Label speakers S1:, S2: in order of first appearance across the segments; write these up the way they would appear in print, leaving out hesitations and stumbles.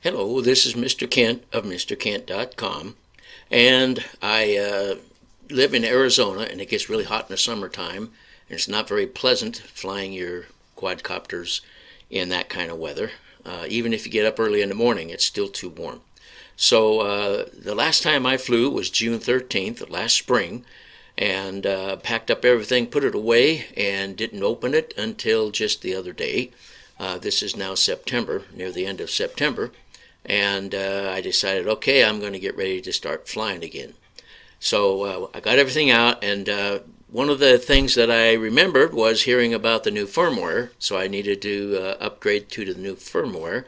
S1: Hello, this is Mr. Kent of MrKent.com, and I live in Arizona, and it gets really hot in the summertime, and it's not very pleasant flying your quadcopters in that kind of weather. Even if you get up early in the morning, it's still too warm. So the last time I flew was June 13th, last spring, and packed up everything, put it away, and didn't open it until just the other day. This is now September, near the end of September. And I decided, okay, I'm going to get ready to start flying again. So I got everything out, and one of the things that I remembered was hearing about the new firmware, so I needed to upgrade to the new firmware.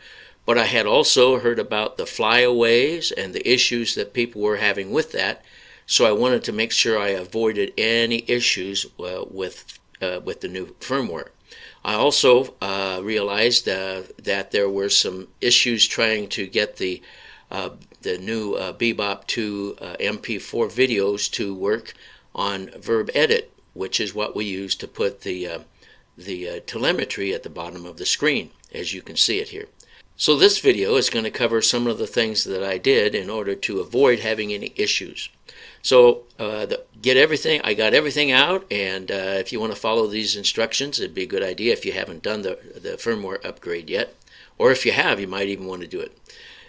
S1: But I had also heard about the flyaways and the issues that people were having with that, so I wanted to make sure I avoided any issues with the new firmware. I also realized that there were some issues trying to get the new Bebop 2 MP4 videos to work on Verb Edit, which is what we use to put the telemetry at the bottom of the screen, as you can see it here. So this video is going to cover some of the things that I did in order to avoid having any issues. So I got everything out, and if you want to follow these instructions, it'd be a good idea if you haven't done the firmware upgrade yet. Or if you have, you might even want to do it.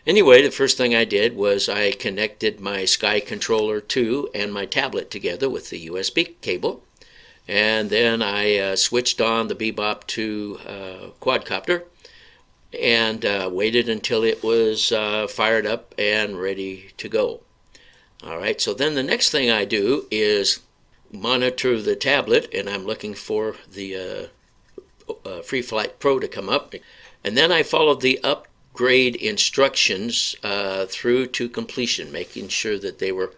S1: Anyway, the first thing I did was I connected my Sky Controller 2 and my tablet together with the USB cable. And then I switched on the Bebop 2 quadcopter and waited until it was fired up and ready to go. Alright, so then the next thing I do is monitor the tablet, and I'm looking for the FreeFlight Pro to come up. And then I followed the upgrade instructions through to completion, making sure that they were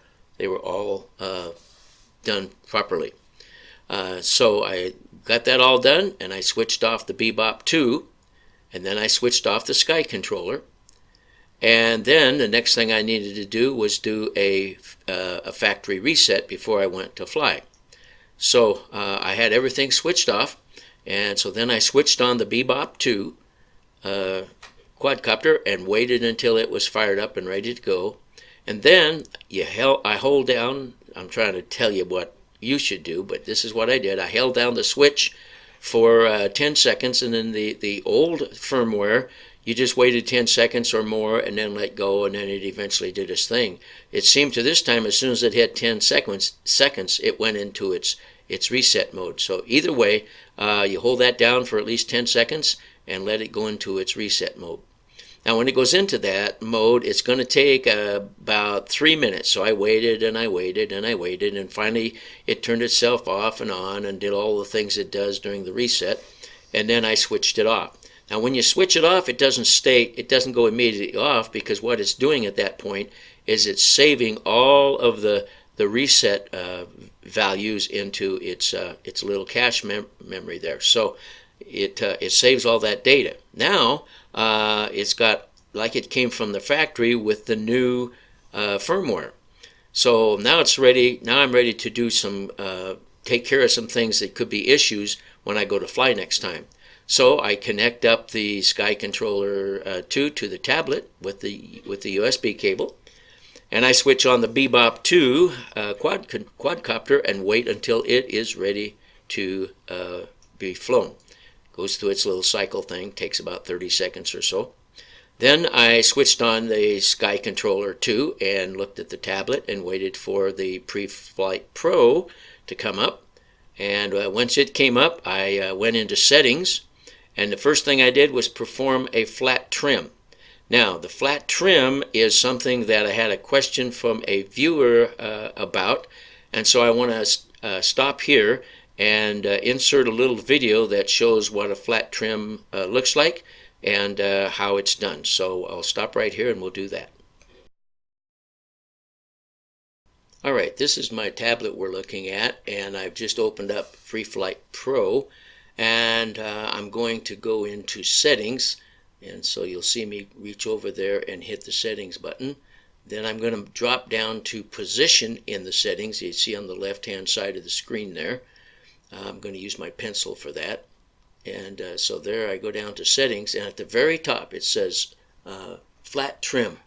S1: all done properly. So I got that all done, and I switched off the Bebop 2, and then I switched off the Sky Controller. And then the next thing I needed to do was do a factory reset before I went to fly. So I had everything switched off, and so then I switched on the Bebop 2 quadcopter and waited until it was fired up and ready to go. And then I hold down, I'm trying to tell you what you should do, but this is what I did. I held down the switch for 10 seconds, and then the old firmware, you just waited 10 seconds or more and then let go, and then it eventually did its thing. It seemed to this time, as soon as it hit 10 seconds, it went into its reset mode. So either way, you hold that down for at least 10 seconds and let it go into its reset mode. Now when it goes into that mode, it's going to take about 3 minutes. So I waited and I waited and I waited, and finally it turned itself off and on and did all the things it does during the reset, and then I switched it off. Now when you switch it off, it doesn't go immediately off, because what it's doing at that point is it's saving all of the reset values into its little cache memory there. So it saves all that data. Now it's got, like it came from the factory with the new firmware. So now it's ready. Now I'm ready to do take care of some things that could be issues when I go to fly next time. So I connect up the Sky Controller 2 to the tablet with the USB cable, and I switch on the Bebop 2 quadcopter and wait until it is ready to be flown. Goes through its little cycle thing, takes about 30 seconds or so. Then I switched on the Sky Controller 2 and looked at the tablet and waited for the FreeFlight Pro to come up. And once it came up, I went into settings. And the first thing I did was perform a flat trim. Now, the flat trim is something that I had a question from a viewer about, and so I want to stop here and insert a little video that shows what a flat trim looks like and how it's done. So I'll stop right here and we'll do that. Alright, this is my tablet we're looking at, and I've just opened up FreeFlight Pro. And I'm going to go into settings, and so you'll see me reach over there and hit the settings button. Then I'm going to drop down to position in the settings. You see on the left hand side of the screen there. I'm going to use my pencil for that. And so there I go down to settings, and at the very top it says flat trim.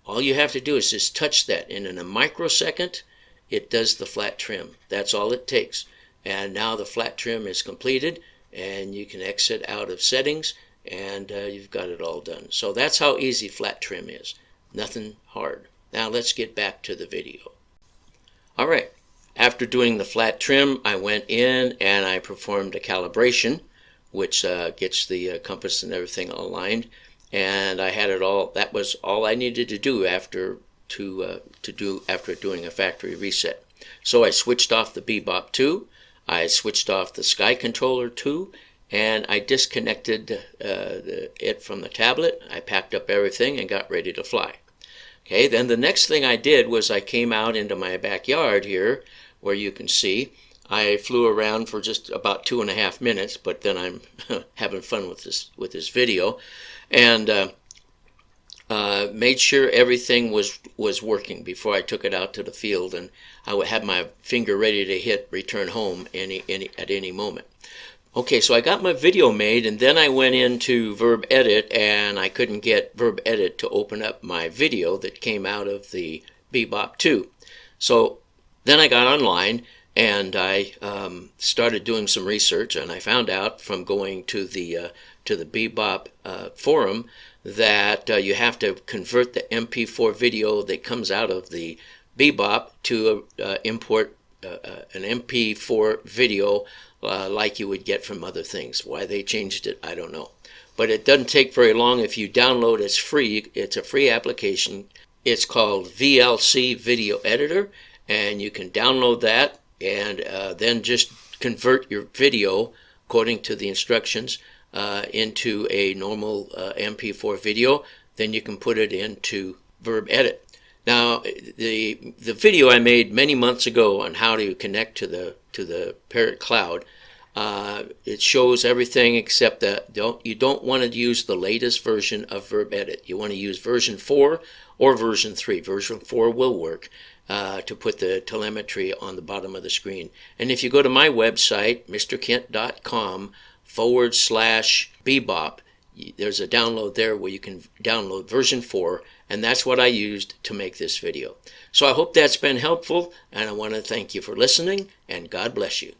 S1: All you have to do is just touch that, and in a microsecond, it does the flat trim. That's all it takes. And now the flat trim is completed, and you can exit out of settings, and you've got it all done. So that's how easy flat trim is. Nothing hard. Now let's get back to the video. All right. After doing the flat trim, I went in and I performed a calibration, which gets the compass and everything aligned. And I had it all. That was all I needed to do after doing a factory reset. So I switched off the Bebop 2, I switched off the Sky Controller 2, and I disconnected it from the tablet. I packed up everything and got ready to fly. Okay, then the next thing I did was I came out into my backyard here, where you can see I flew around for just about 2.5 minutes, but then I'm having fun with this video, and made sure everything was working before I took it out to the field, and I would have my finger ready to hit return home at any moment. Okay, so I got my video made, and then I went into Verb Edit, and I couldn't get Verb Edit to open up my video that came out of the Bebop 2. So then I got online, and I started doing some research, and I found out from going to the Bebop forum that you have to convert the MP4 video that comes out of the Bebop to import an MP4 video like you would get from other things. Why they changed it, I don't know. But it doesn't take very long. If you download, it's free. It's a free application. It's called VLC Video Editor, and you can download that and then just convert your video according to the instructions into a normal MP4 video. Then you can put it into Verb Edit. Now, the video I made many months ago on how to connect to the Parrot cloud, it shows everything except that you don't want to use the latest version of Verb Edit. You want to use version 4 or version 3. Version 4 will work to put the telemetry on the bottom of the screen. And if you go to my website, mrkent.com/Bebop, there's a download there where you can download version 4, and that's what I used to make this video. So I hope that's been helpful, and I want to thank you for listening, and God bless you.